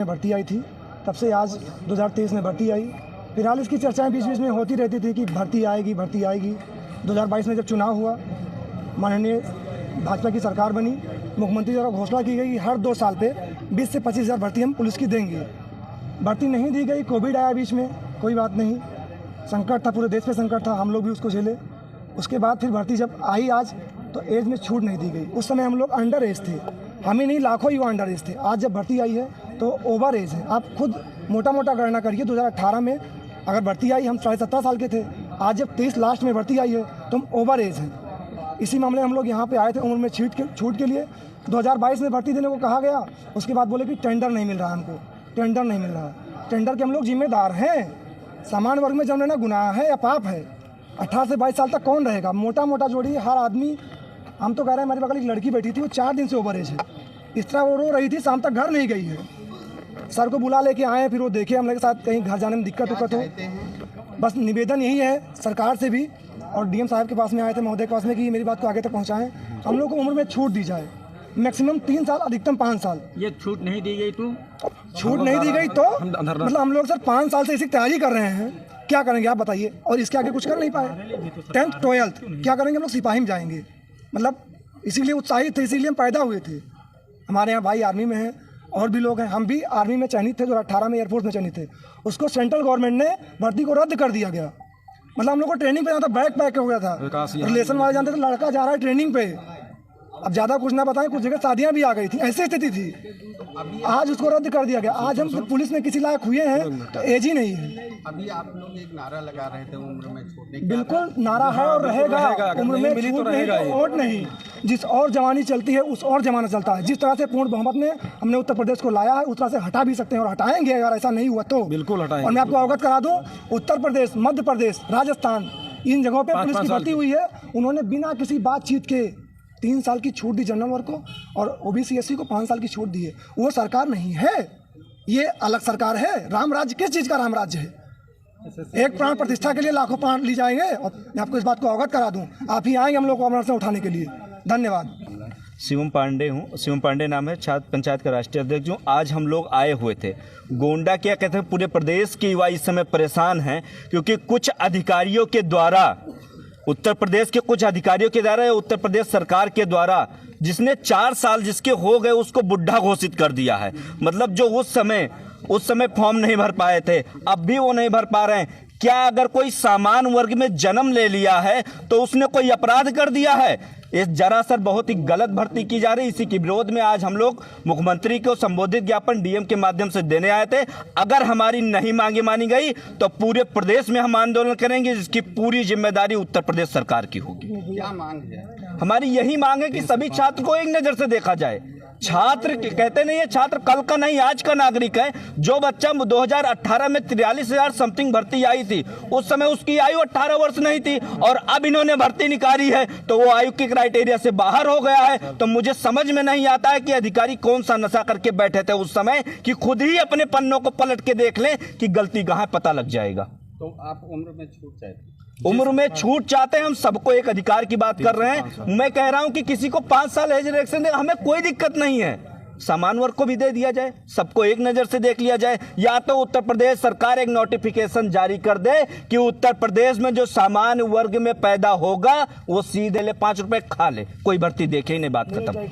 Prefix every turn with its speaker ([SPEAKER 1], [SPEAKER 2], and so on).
[SPEAKER 1] भर्ती आई थी, तब से आज 2023 में भर्ती आई। फिलहाल इसकी चर्चाएं बीच बीच में होती रहती थी कि भर्ती आएगी 2022 में जब चुनाव हुआ, माननीय भाजपा की सरकार बनी, मुख्यमंत्री द्वारा घोषणा की गई कि हर 2 साल पे 20 से 25 हज़ार भर्ती हम पुलिस की देंगे। भर्ती नहीं दी गई, कोविड आया बीच में, कोई बात नहीं, संकट था, पूरे देश पे संकट था, हम लोग भी उसको झेले। उसके बाद फिर भर्ती जब आई आज, तो एज में छूट नहीं दी गई। उस समय हम लोग अंडर एज थे, हम ही नहीं लाखों युवा अंडर एज थे। आज जब भर्ती आई है तो ओवर एज है। आप खुद मोटा मोटा गणना करिए, 2018 में अगर भर्ती आई हम 17.5 साल के थे, आज जब 23 लास्ट में भर्ती आई है तो हम ओवर एज हैं। इसी मामले हम लोग यहाँ पे आए थे उम्र में छूट के लिए। 2022 में भर्ती देने को कहा गया, उसके बाद बोले कि टेंडर नहीं मिल रहा हमको, टेंडर नहीं मिल रहा। टेंडर के हम लोग जिम्मेदार हैं। सामान्य वर्ग में जन्म लेना गुनाह है या पाप है? 18 से 22 साल तक कौन रहेगा? मोटा मोटा जोड़ी हर आदमी। हम तो कह रहे हैं, हमारे बगल एक लड़की बैठी थी, वो 4 दिन से ओवर एज है। इस तरह वो रो रही थी, शाम तक घर नहीं गई है। सर को बुला लेके आए, फिर वो देखे हम लोग के साथ कहीं घर जाने में दिक्कत हो। बस निवेदन यही है सरकार से भी, और डीएम साहब के पास में आए थे, महोदय के पास में, कि मेरी बात को आगे तक पहुँचाएँ। हम लोग को उम्र में छूट दी जाए, मैक्सिमम 3 साल, अधिकतम 5 साल।
[SPEAKER 2] ये छूट नहीं दी गई तो
[SPEAKER 1] छूट नहीं दी गई तो मतलब हम लोग सर 5 साल से इसी तैयारी कर रहे हैं, क्या करेंगे आप बताइए? और इसके आगे कुछ कर नहीं पाए। 10th 12th क्या करेंगे? हम लोग सिपाही में जाएंगे। मतलब इसीलिए उत्साहित थे, इसीलिए हम पैदा हुए थे। हमारे यहाँ भाई आर्मी में हैं और भी लोग हैं, हम भी आर्मी में चयनित थे, 2018 में एयरफोर्स में चयनित थे। उसको सेंट्रल गवर्नमेंट ने भर्ती को रद्द कर दिया गया। मतलब हम लोग को ट्रेनिंग पे जाना था, बैग पैक हो गया था। रिलेशन वाले जानते थे लड़का जा रहा है ट्रेनिंग पे। अब ज़्यादा कुछ ना बताएं, कुछ जगह शादियाँ भी आ गई थी, ऐसी स्थिति थी। आज उसको रद्द कर दिया गया। आज हम जब पुलिस में किसी लायक हुए हैं तो एज ही नहीं है।
[SPEAKER 3] अभी आप लोग एक नारा लगा रहे थे, उम्र में छूट।
[SPEAKER 1] बिल्कुल नारा है और रहेगा, उम्र में छूट नहीं तो वोट नहीं। जिस और जवानी चलती है उस और जमाना चलता है। जिस तरह से पूर्ण बहुमत में हमने उत्तर प्रदेश को लाया है, उस तरह से हटा भी सकते हैं और हटाएंगे अगर ऐसा नहीं हुआ तो।
[SPEAKER 2] बिल्कुल हटाएंगे।
[SPEAKER 1] और मैं आपको अवगत करा दूं, उत्तर प्रदेश, मध्य प्रदेश, राजस्थान, इन जगहों पे पुलिस की भर्ती हुई है। उन्होंने बिना किसी बातचीत के 3 साल की छूट दी जनरल वर्ग को, और ओबीसी एससी को 5 साल की छूट दी है। वो सरकार नहीं है, ये अलग सरकार है। राम राज्य किस चीज़ का राम राज्य है? एक प्राण प्रतिष्ठा के लिए लाखों प्राण ली जाएंगे। और मैं आपको इस बात को अवगत करा दूं, आप ही आएंगे हम लोग को अमरनाथ से उठाने के लिए। धन्यवाद।
[SPEAKER 4] शिवम पांडे हूँ, शिवम पांडे नाम है, छात्र पंचायत का राष्ट्रीय अध्यक्ष हूँ। आज हम लोग आए हुए थे गोंडा, क्या कहते हैं, पूरे प्रदेश के युवा इस समय परेशान हैं, क्योंकि कुछ अधिकारियों के द्वारा, उत्तर प्रदेश के कुछ अधिकारियों के द्वारा, उत्तर प्रदेश सरकार के द्वारा, जिसने 4 साल जिसके हो गए उसको बुढ़ा घोषित कर दिया है। मतलब जो उस समय फॉर्म नहीं भर पाए थे, अब भी वो नहीं भर पा रहे हैं। क्या अगर कोई सामान्य वर्ग में जन्म ले लिया है तो उसने कोई अपराध कर दिया है? इस जरासर बहुत ही गलत भर्ती की जा रही। इसी के विरोध में आज हम लोग मुख्यमंत्री को संबोधित ज्ञापन डीएम के माध्यम से देने आए थे। अगर हमारी नहीं मांगे मानी गई तो पूरे प्रदेश में हम आंदोलन करेंगे, जिसकी पूरी जिम्मेदारी उत्तर प्रदेश सरकार की होगी।
[SPEAKER 3] क्या मांग है?
[SPEAKER 4] हमारी यही मांग है कि सभी छात्र को एक नजर से देखा जाए। छात्र कहते नहीं है, छात्र कल का नहीं आज का नागरिक है। जो बच्चा 2018 में 43,000 समथिंग भर्ती आई थी, उस समय उसकी आयु 18 वर्ष नहीं थी, और अब इन्होंने भर्ती निकाली है तो वो आयु के क्राइटेरिया से बाहर हो गया है। तो मुझे समझ में नहीं आता है कि अधिकारी कौन सा नशा करके बैठे थे उस समय, कि खुद ही अपने पन्नों को पलट के देख लें कि गलती कहाँ पता लग जाएगा।
[SPEAKER 3] तो आप उम्र में छूट चाहते?
[SPEAKER 4] उम्र में छूट चाहते हैं, हम सबको एक अधिकार की बात कर रहे हैं। मैं कह रहा हूं कि किसी को 5 साल एज रिलैक्सेशन दे, हमें कोई दिक्कत नहीं है। सामान्य वर्ग को भी दे दिया जाए, सबको एक नजर से देख लिया जाए। या तो उत्तर प्रदेश सरकार एक नोटिफिकेशन जारी कर दे कि उत्तर प्रदेश में जो सामान्य वर्ग में पैदा होगा वो सीधे ले 5 रुपए खा ले, कोई भर्ती देखे ही नहीं, बात खत्म।